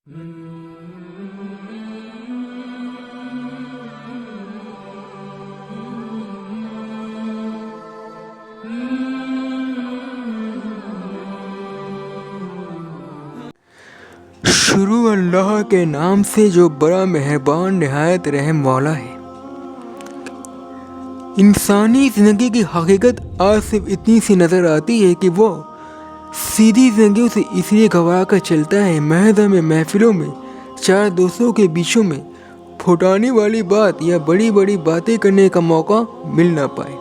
شروع اللہ کے نام سے جو بڑا مہربان نہایت رحم والا ہے۔ انسانی زندگی کی حقیقت آج صرف اتنی سی نظر آتی ہے کہ وہ سیدھی زندگیوں سے اس لیے گھبرا کر چلتا ہے محض ہمیں محفلوں میں چار دوستوں کے بیچوں میں پھوٹانے والی بات یا بڑی بڑی باتیں کرنے کا موقع مل نہ پائے۔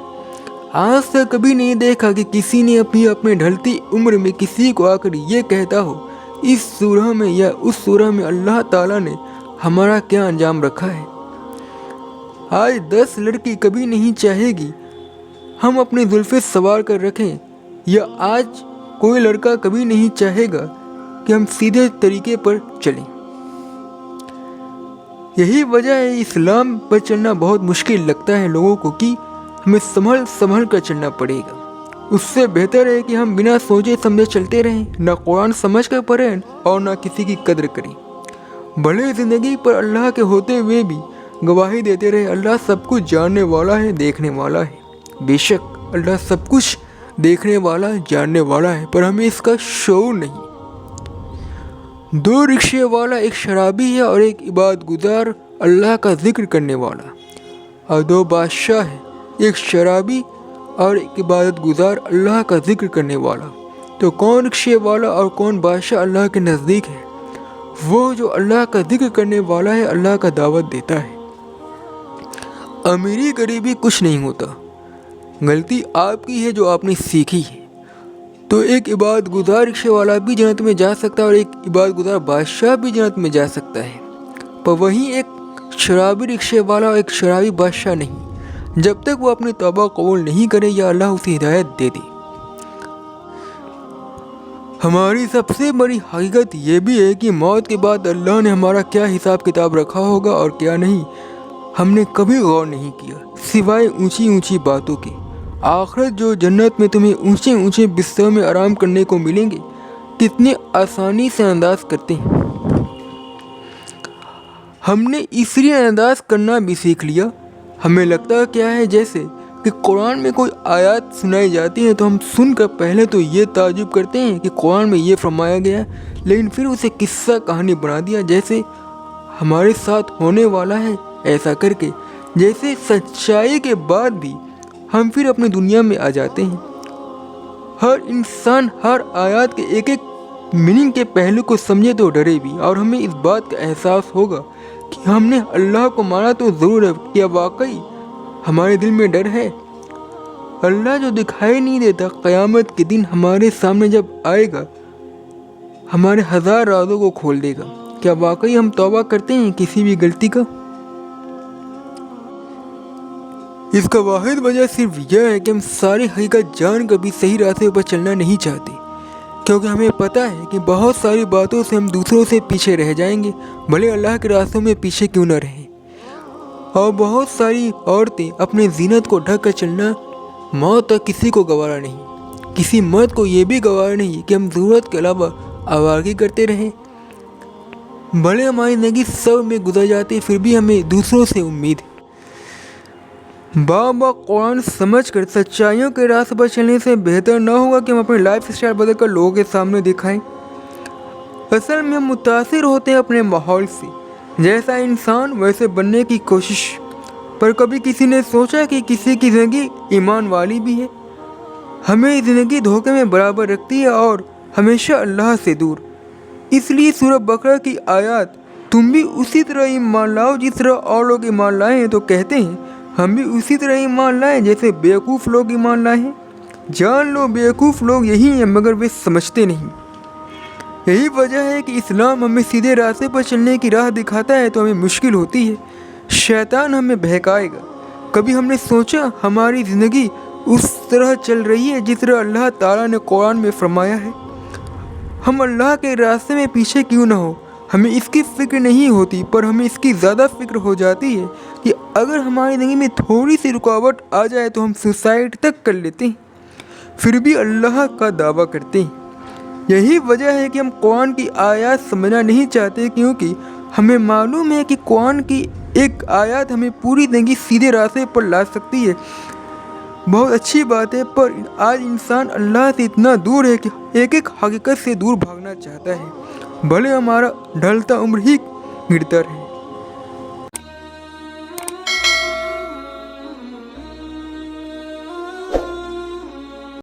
آج تک کبھی نہیں دیکھا کہ کسی نے اپنے ڈھلتی عمر میں کسی کو آ کر یہ کہتا ہو اس سورہ میں یا اس سورہ میں اللہ تعالیٰ نے ہمارا کیا انجام رکھا ہے۔ آج 10 لڑکی کبھی نہیں چاہے گی ہم اپنے زلفیں سنوار کر رکھیں، یا آج کوئی لڑکا کبھی نہیں چاہے گا کہ ہم سیدھے طریقے پر چلیں۔ یہی وجہ ہے اسلام پر چلنا بہت مشکل لگتا ہے لوگوں کو کہ ہمیں سنبھل کر چلنا پڑے گا۔ اس سے بہتر ہے کہ ہم بنا سوچے سمجھے چلتے رہیں، نہ قرآن سمجھ کر پڑھیں اور نہ کسی کی قدر کریں۔ بھلے زندگی پر اللہ کے ہوتے ہوئے بھی گواہی دیتے رہے اللہ سب کچھ جاننے والا ہے، دیکھنے والا ہے۔ بے شک اللہ سب کچھ دیکھنے والا، جاننے والا ہے، پر ہمیں اس کا شعور نہیں۔ 2 رکشے والا، ایک شرابی ہے اور ایک عبادت گزار اللہ کا ذکر کرنے والا، اور 2 بادشاہ ہیں، ایک شرابی اور ایک عبادت گزار اللہ کا ذکر کرنے والا۔ تو کون رکشے والا اور کون بادشاہ اللہ کے نزدیک ہے؟ وہ جو اللہ کا ذکر کرنے والا ہے، اللہ کا دعوت دیتا ہے۔ امیری غریبی کچھ نہیں ہوتا، غلطی آپ کی ہے جو آپ نے سیکھی ہے۔ تو ایک عبادت گزار رکشے والا بھی جنت میں جا سکتا ہے اور ایک عبادت گزار بادشاہ بھی جنت میں جا سکتا ہے، پر وہیں ایک شرابی رکشے والا اور ایک شرابی بادشاہ نہیں، جب تک وہ اپنی توبہ قبول نہیں کرے یا اللہ اسے ہدایت دے دے۔ ہماری سب سے بڑی حقیقت یہ بھی ہے کہ موت کے بعد اللہ نے ہمارا کیا حساب کتاب رکھا ہوگا اور کیا نہیں، ہم نے کبھی غور نہیں کیا، سوائے اونچی اونچی باتوں کے۔ آخرت جو جنت میں تمہیں اونچے اونچے بستروں میں آرام کرنے کو ملیں گے، کتنے آسانی سے انداز کرتے ہیں۔ ہم نے اس لیے انداز کرنا بھی سیکھ لیا۔ ہمیں لگتا کیا ہے جیسے کہ قرآن میں کوئی آیات سنائی جاتی ہیں تو ہم سن کر پہلے تو یہ تعجب کرتے ہیں کہ قرآن میں یہ فرمایا گیا ہے، لیکن پھر اسے قصہ کہانی بنا دیا جیسے ہمارے ساتھ ہونے والا ہے، ایسا کر کے جیسے سچائی کے بعد بھی ہم پھر اپنی دنیا میں آ جاتے ہیں۔ ہر انسان ہر آیات کے ایک ایک میننگ کے پہلو کو سمجھے تو ڈرے بھی، اور ہمیں اس بات کا احساس ہوگا کہ ہم نے اللہ کو مانا تو ضرور ہے، کیا واقعی ہمارے دل میں ڈر ہے؟ اللہ جو دکھائی نہیں دیتا قیامت کے دن ہمارے سامنے جب آئے گا، ہمارے 1000 رازوں کو کھول دے گا، کیا واقعی ہم توبہ کرتے ہیں کسی بھی غلطی کا؟ اس کا واحد وجہ صرف یہ ہے کہ ہم ساری حقیقت جان کر بھی صحیح راستے پر چلنا نہیں چاہتے، کیونکہ ہمیں پتہ ہے کہ بہت ساری باتوں سے ہم دوسروں سے پیچھے رہ جائیں گے، بھلے اللہ کے راستوں میں پیچھے کیوں نہ رہیں۔ اور بہت ساری عورتیں اپنے زینت کو ڈھک کر چلنا موت تک کسی کو گوارا نہیں، کسی مرد کو یہ بھی گوارا نہیں کہ ہم ضرورت کے علاوہ آوارگی کرتے رہیں۔ بھلے ہماری زندگی سب میں گزر جاتی پھر بھی ہمیں دوسروں سے امید ہے۔ بار قرآن سمجھ کر سچائیوں کے راستے پر چلنے سے بہتر نہ ہوگا کہ ہم اپنی لائف اسٹائل بدل کر لوگوں کے سامنے دکھائیں؟ اصل میں ہم متاثر ہوتے ہیں اپنے ماحول سے، جیسا انسان ویسے بننے کی کوشش۔ پر کبھی کسی نے سوچا کہ کسی کی زندگی ایمان والی بھی ہے؟ ہمیں زندگی دھوکے میں برابر رکھتی ہے اور ہمیشہ اللہ سے دور۔ اس لیے سورہ بقرہ کی آیات تم بھی اسی طرح ایمان لاؤ جس طرح اور لوگ ایمان لائے ہیں، تو کہتے ہیں ہم بھی اسی طرح ایمان لائیں جیسے بیوقوف لوگ ایمان لائے ہیں۔ جان لو بیوقوف لوگ یہی ہیں مگر وہ سمجھتے نہیں۔ یہی وجہ ہے کہ اسلام ہمیں سیدھے راستے پر چلنے کی راہ دکھاتا ہے تو ہمیں مشکل ہوتی ہے، شیطان ہمیں بہکائے گا۔ کبھی ہم نے سوچا ہماری زندگی اس طرح چل رہی ہے جس طرح اللہ تعالیٰ نے قرآن میں فرمایا ہے؟ ہم اللہ کے راستے میں پیچھے کیوں نہ ہو، ہمیں اس کی فکر نہیں ہوتی، پر ہمیں اس کی زیادہ فکر ہو جاتی ہے کہ اگر ہماری زندگی میں تھوڑی سی رکاوٹ آ جائے تو ہم سوسائڈ تک کر لیتے ہیں، پھر بھی اللہ کا دعویٰ کرتے ہیں۔ یہی وجہ ہے کہ ہم قرآن کی آیات سمجھنا نہیں چاہتے، کیونکہ ہمیں معلوم ہے کہ قرآن کی ایک آیات ہمیں پوری زندگی سیدھے راستے پر لا سکتی ہے۔ بہت اچھی بات ہے، پر آج انسان اللہ سے اتنا دور ہے کہ ایک ایک حقیقت سے دور بھاگنا چاہتا ہے، بھلے ہمارا ڈھلتا عمر ہی گرتا رہے۔